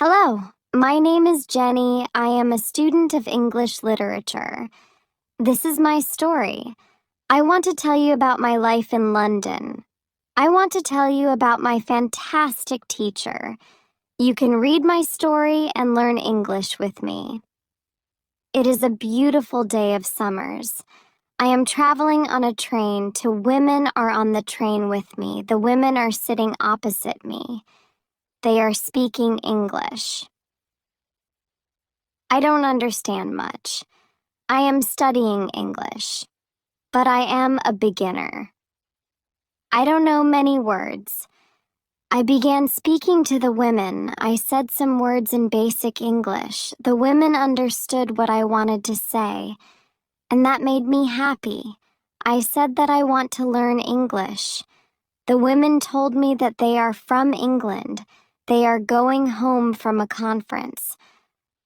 Hello, my name is Jenny. I am a student of English literature. This is my story. I want to tell you about my life in London. I want to tell you about my fantastic teacher. You can read my story and learn English with me. It is a beautiful day of summers. I am traveling on a train to women are on the train with me. The women are sitting opposite me. They are speaking English. I don't understand much. I am studying English, but I am a beginner. I don't know many words. I began speaking to the women. I said some words in basic English. The women understood what I wanted to say, and that made me happy. I said that I want to learn English. The women told me that they are from England. They are going home from a conference.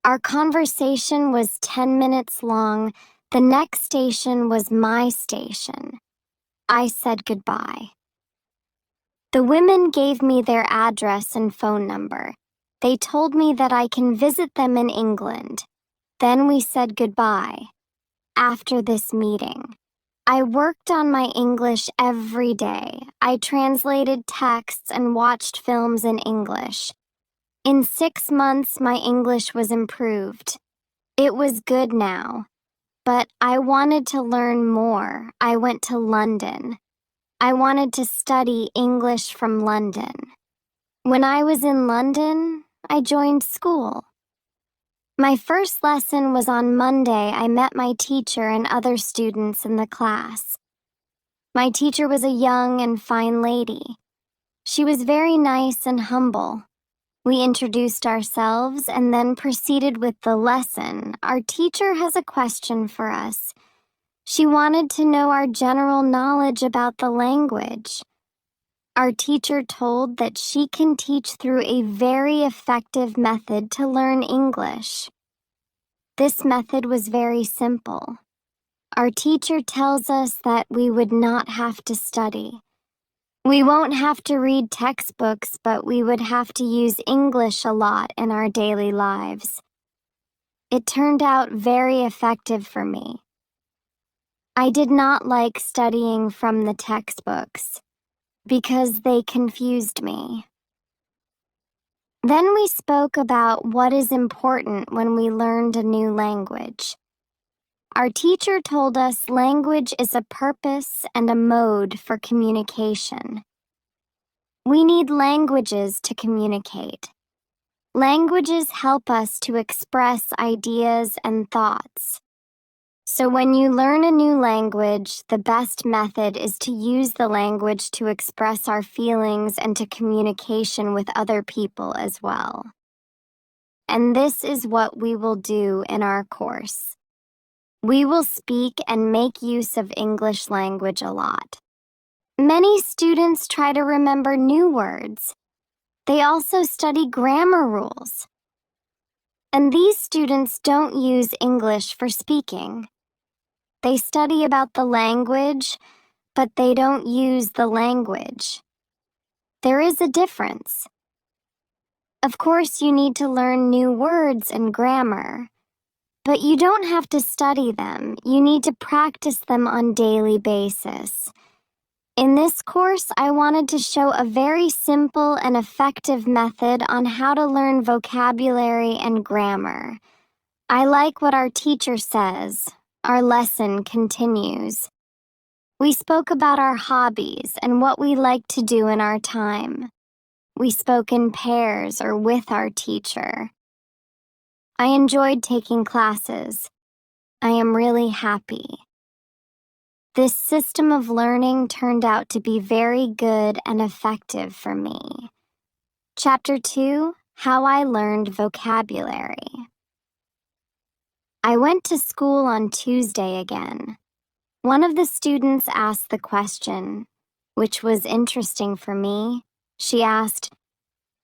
Our conversation was 10 minutes long. The next station was my station. I said goodbye. The women gave me their address and phone number. They told me that I can visit them in England. Then we said goodbye. After this meeting, I worked on my English every day. I translated texts and watched films in English. In 6 months, my English was improved. It was good now, but I wanted to learn more. I went to London. I wanted to study English from London. When I was in London, I joined school. My first lesson was on Monday. I met my teacher and other students in the class. My teacher was a young and fine lady. She was very nice and humble. We introduced ourselves and then proceeded with the lesson. Our teacher has a question for us. She wanted to know our general knowledge about the language. Our teacher told that she can teach through a very effective method to learn English. This method was very simple. Our teacher tells us that we would not have to study. We won't have to read textbooks, but we would have to use English a lot in our daily lives. It turned out very effective for me. I did not like studying from the textbooks because they confused me. Then we spoke about what is important when we learned a new language. Our teacher told us language is a purpose and a mode for communication. We need languages to communicate. Languages help us to express ideas and thoughts. So when you learn a new language, the best method is to use the language to express our feelings and to communication with other people as well. And this is what we will do in our course. We will speak and make use of English language a lot. Many students try to remember new words. They also study grammar rules. And these students don't use English for speaking. They study about the language, but they don't use the language. There is a difference. Of course, you need to learn new words and grammar. But you don't have to study them. You need to practice them on a daily basis. In this course, I wanted to show a very simple and effective method on how to learn vocabulary and grammar. I like what our teacher says. Our lesson continues. We spoke about our hobbies and what we like to do in our time. We spoke in pairs or with our teacher. I enjoyed taking classes. I am really happy. This system of learning turned out to be very good and effective for me. Chapter 2, How I Learned Vocabulary. I went to school on Tuesday again. One of the students asked the question, which was interesting for me. She asked,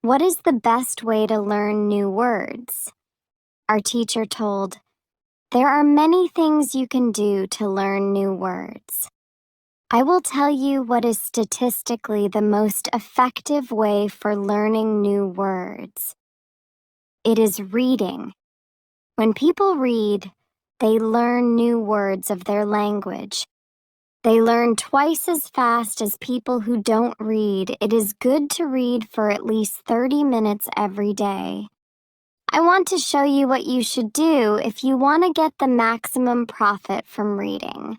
"What is the best way to learn new words?" Our teacher told, "There are many things you can do to learn new words. I will tell you what is statistically the most effective way for learning new words. It is reading. When people read, they learn new words of their language. They learn twice as fast as people who don't read. It is good to read for at least 30 minutes every day. I want to show you what you should do if you want to get the maximum profit from reading.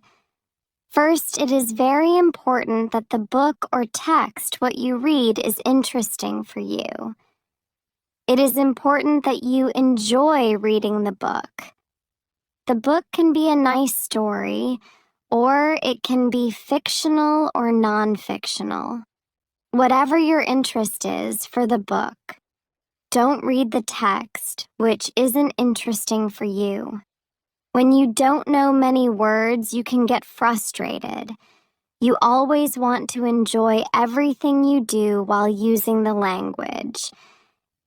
First, it is very important that the book or text what you read is interesting for you. It is important that you enjoy reading the book. The book can be a nice story, or it can be fictional or non-fictional. Whatever your interest is for the book, don't read the text, which isn't interesting for you. When you don't know many words, you can get frustrated. You always want to enjoy everything you do while using the language.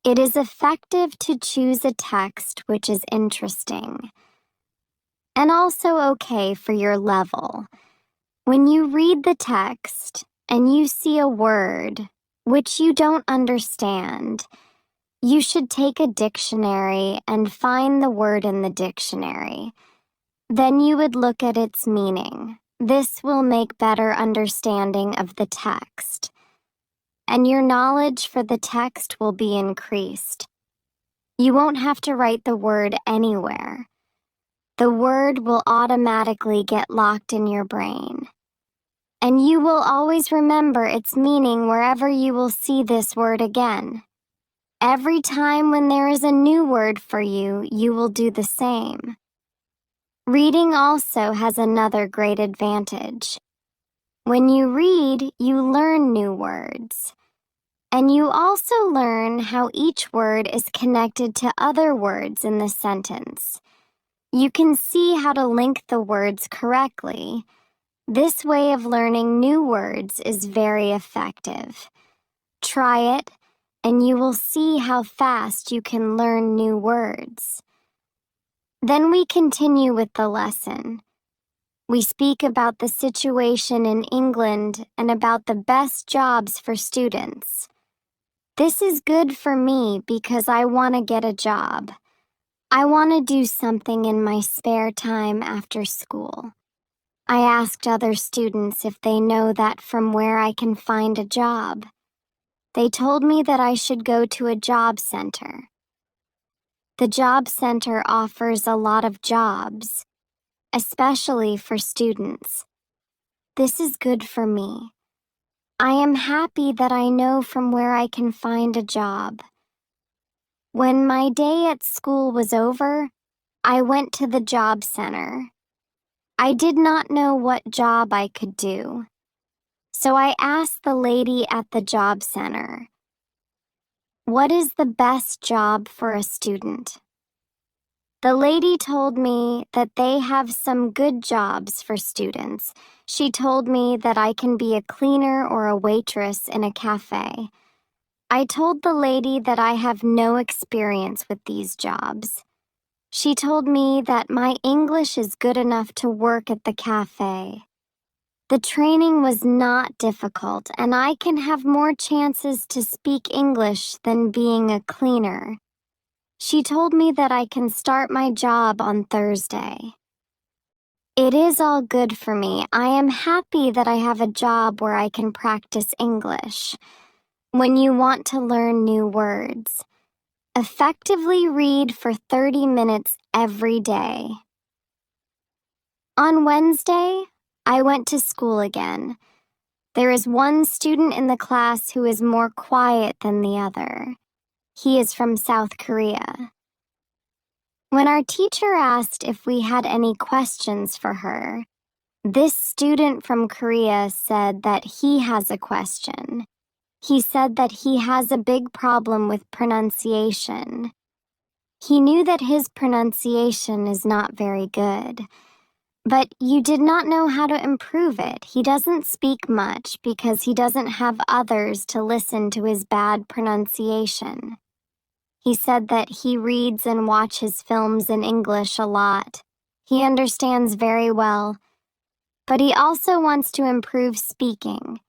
It is effective to choose a text which is interesting and also okay for your level. When you read the text and you see a word which you don't understand, you should take a dictionary and find the word in the dictionary. Then you would look at its meaning. This will make better understanding of the text, and your knowledge for the text will be increased. You won't have to write the word anywhere. The word will automatically get locked in your brain, and you will always remember its meaning wherever you will see this word again. Every time when there is a new word for you, you will do the same. Reading also has another great advantage. When you read, you learn new words. And you also learn how each word is connected to other words in the sentence. You can see how to link the words correctly. This way of learning new words is very effective. Try it, and you will see how fast you can learn new words. Then we continue with the lesson. We speak about the situation in England and about the best jobs for students. This is good for me because I want to get a job. I want to do something in my spare time after school. I asked other students if they know that from where I can find a job. They told me that I should go to a job center. The job center offers a lot of jobs, especially for students. This is good for me. I am happy that I know from where I can find a job. When my day at school was over, I went to the job center. I did not know what job I could do. So I asked the lady at the job center, "What is the best job for a student?" The lady told me that they have some good jobs for students. She told me that I can be a cleaner or a waitress in a cafe. I told the lady that I have no experience with these jobs. She told me that my English is good enough to work at the cafe. The training was not difficult, and I can have more chances to speak English than being a cleaner. She told me that I can start my job on Thursday. It is all good for me. I am happy that I have a job where I can practice English. When you want to learn new words, effectively read for 30 minutes every day. On Wednesday, I went to school again. There is one student in the class who is more quiet than the other. He is from South Korea. When our teacher asked if we had any questions for her, this student from Korea said that he has a question. He said that he has a big problem with pronunciation. He knew that his pronunciation is not very good. But you did not know how to improve it. He doesn't speak much because he doesn't have others to listen to his bad pronunciation. He said that he reads and watches films in English a lot. He understands very well, but he also wants to improve speaking.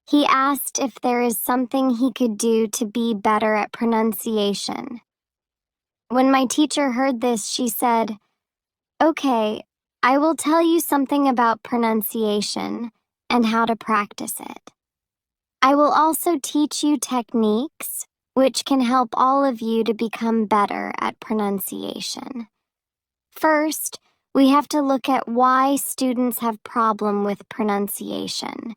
He asked if there is something he could do to be better at pronunciation. When my teacher heard this, she said, "Okay, I will tell you something about pronunciation and how to practice it. I will also teach you techniques which can help all of you to become better at pronunciation. First, we have to look at why students have problem with pronunciation.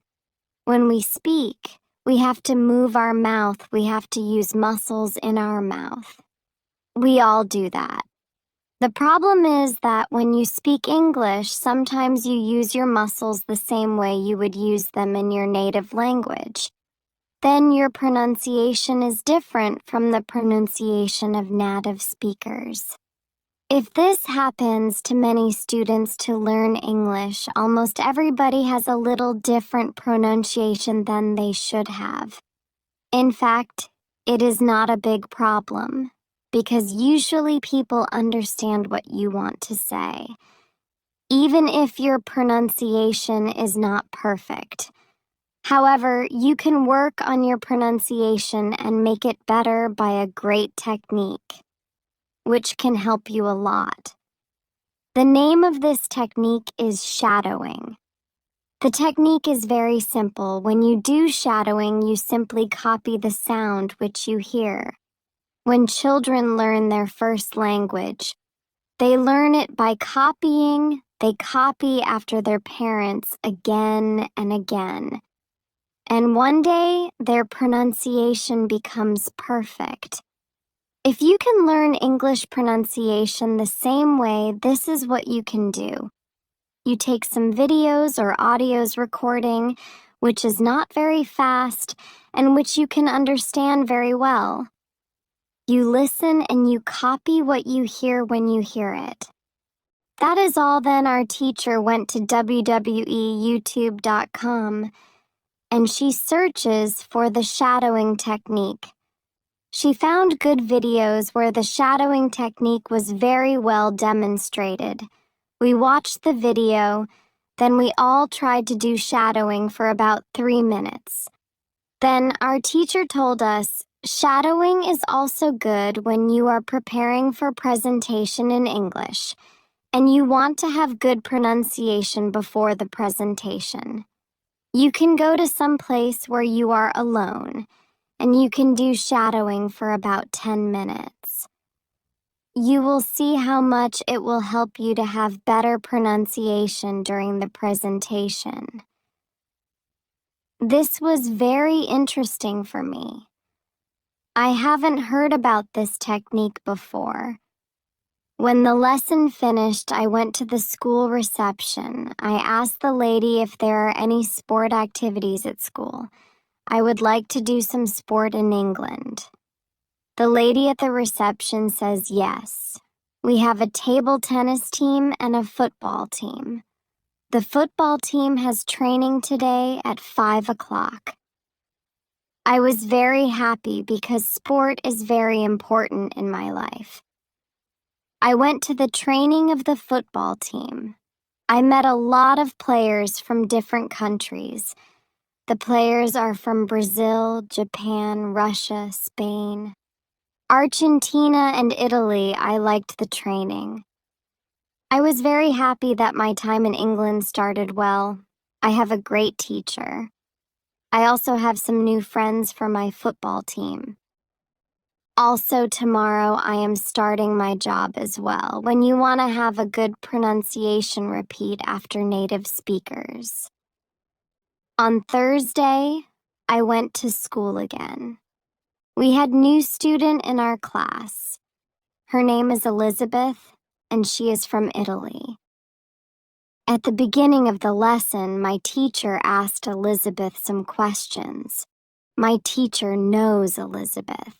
When we speak, we have to move our mouth. We have to use muscles in our mouth. We all do that. The problem is that when you speak English, sometimes you use your muscles the same way you would use them in your native language. Then your pronunciation is different from the pronunciation of native speakers. If this happens to many students to learn English, almost everybody has a little different pronunciation than they should have. In fact, it is not a big problem, because usually people understand what you want to say, even if your pronunciation is not perfect. However, you can work on your pronunciation and make it better by a great technique, which can help you a lot. The name of this technique is shadowing. The technique is very simple. When you do shadowing, you simply copy the sound which you hear. When children learn their first language, they learn it by copying. They copy after their parents again and again. And one day, their pronunciation becomes perfect. If you can learn English pronunciation the same way, this is what you can do. You take some videos or audios recording, which is not very fast and which you can understand very well. You listen and you copy what you hear when you hear it. That is all. Then our teacher went to www.youtube.com and she searches for the shadowing technique. She found good videos where the shadowing technique was very well demonstrated. We watched the video, then we all tried to do shadowing for about 3 minutes. Then our teacher told us, shadowing is also good when you are preparing for presentation in English, and you want to have good pronunciation before the presentation. You can go to some place where you are alone, and you can do shadowing for about 10 minutes. You will see how much it will help you to have better pronunciation during the presentation. This was very interesting for me. I haven't heard about this technique before. When the lesson finished, I went to the school reception. I asked the lady if there are any sport activities at school. I would like to do some sport in England. The lady at the reception says yes. We have a table tennis team and a football team. The football team has training today at 5 o'clock. I was very happy because sport is very important in my life. I went to the training of the football team. I met a lot of players from different countries. The players are from Brazil, Japan, Russia, Spain, Argentina, and Italy. I liked the training. I was very happy that my time in England started well. I have a great teacher. I also have some new friends for my football team. Also, tomorrow I am starting my job as well, when you want to have a good pronunciation repeat after native speakers. On Thursday, I went to school again. We had a new student in our class. Her name is Elizabeth, and she is from Italy. At the beginning of the lesson, my teacher asked Elizabeth some questions. My teacher knows Elizabeth.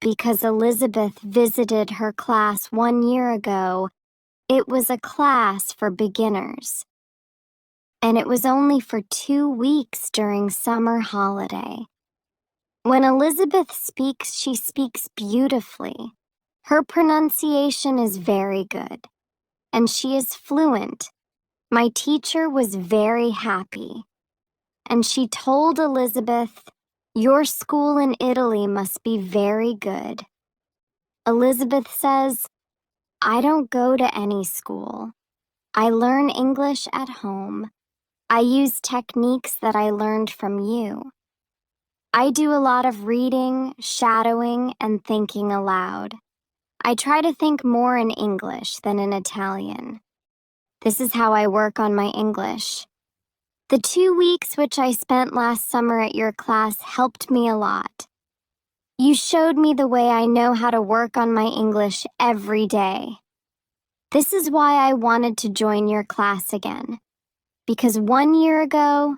Because Elizabeth visited her class 1 year ago, it was a class for beginners. And it was only for 2 weeks during summer holiday. When Elizabeth speaks, she speaks beautifully. Her pronunciation is very good, and she is fluent. My teacher was very happy, and she told Elizabeth, "Your school in Italy must be very good." Elizabeth says, I don't go to any school. I learn English at home. I use techniques that I learned from you. I do a lot of reading, shadowing, and thinking aloud. I try to think more in English than in Italian. This is how I work on my English. The 2 weeks which I spent last summer at your class helped me a lot. You showed me the way I know how to work on my English every day. This is why I wanted to join your class again, because 1 year ago,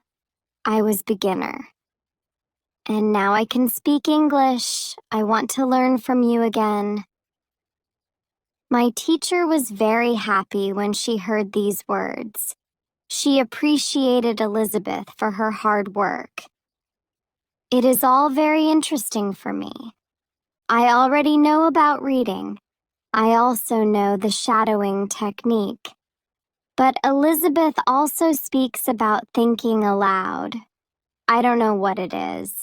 I was beginner. And now I can speak English. I want to learn from you again. My teacher was very happy when she heard these words. She appreciated Elizabeth for her hard work. It is all very interesting for me. I already know about reading. I also know the shadowing technique. But Elizabeth also speaks about thinking aloud. I don't know what it is.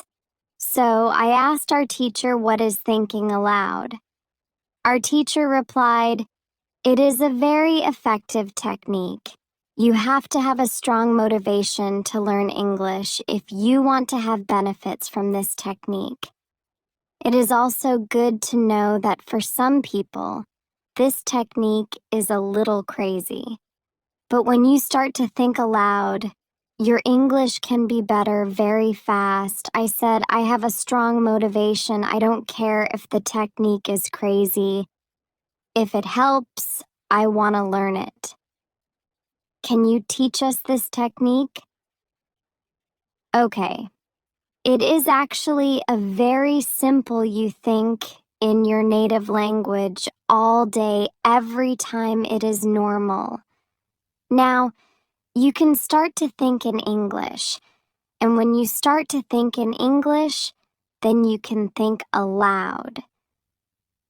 So I asked our teacher what is thinking aloud. Our teacher replied, it is a very effective technique. You have to have a strong motivation to learn English if you want to have benefits from this technique. It is also good to know that for some people, this technique is a little crazy. But when you start to think aloud, your English can be better very fast. I said, I have a strong motivation. I don't care if the technique is crazy. If it helps, I want to learn it. Can you teach us this technique? Okay. It is actually a very simple you think in your native language all day, every time it is normal. Now, you can start to think in English, and when you start to think in English, then you can think aloud.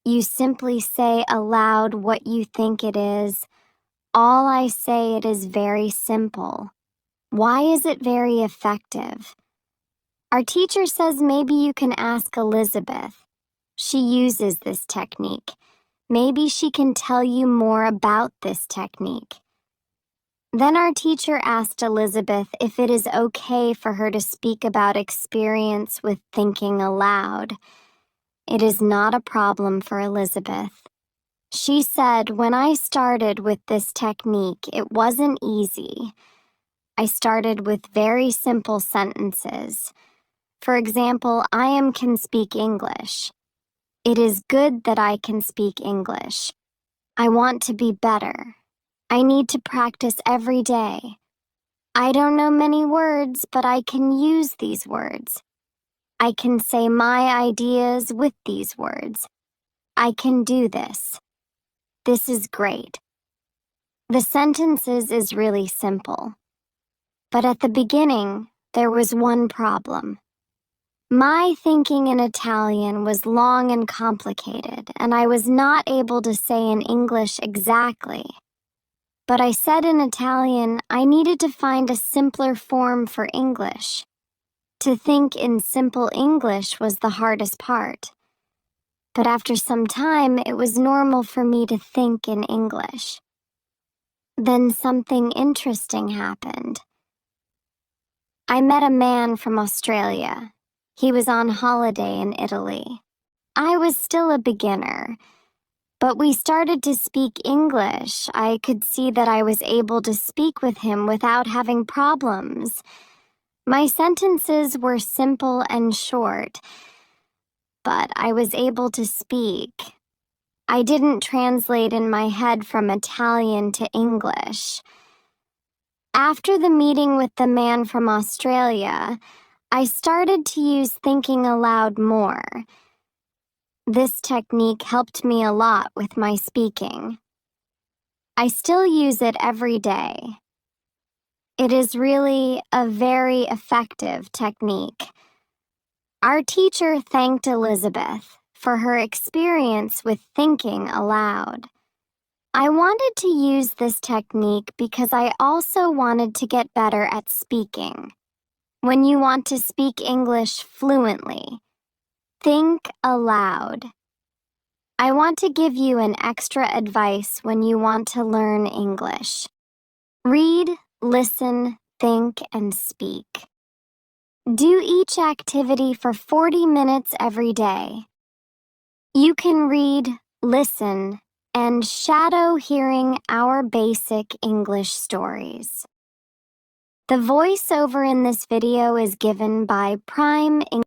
You simply say aloud what you think it is. All I say it is very simple. Why is it very effective? Our teacher says maybe you can ask Elizabeth. She uses this technique. Maybe she can tell you more about this technique. Then our teacher asked Elizabeth if it is okay for her to speak about experience with thinking aloud. It is not a problem for Elizabeth. She said, when I started with this technique, it wasn't easy. I started with very simple sentences. For example, I can speak English. It is good that I can speak English. I want to be better. I need to practice every day. I don't know many words, but I can use these words. I can say my ideas with these words. I can do this. This is great. The sentences is really simple. But at the beginning, there was one problem. My thinking in Italian was long and complicated, and I was not able to say in English exactly. But I said in Italian, I needed to find a simpler form for English. To think in simple English was the hardest part. But after some time, it was normal for me to think in English. Then something interesting happened. I met a man from Australia. He was on holiday in Italy. I was still a beginner. But we started to speak English. I could see that I was able to speak with him without having problems. My sentences were simple and short, but I was able to speak. I didn't translate in my head from Italian to English. After the meeting with the man from Australia, I started to use thinking aloud more. This technique helped me a lot with my speaking. I still use it every day. It is really a very effective technique. Our teacher thanked Elizabeth for her experience with thinking aloud. I wanted to use this technique because I also wanted to get better at speaking. When you want to speak English fluently, think aloud. I want to give you an extra advice when you want to learn English. Read, listen, think, and speak. Do each activity for 40 minutes every day. You can read, listen, and shadow hearing our basic English stories. The voiceover in this video is given by Prime English.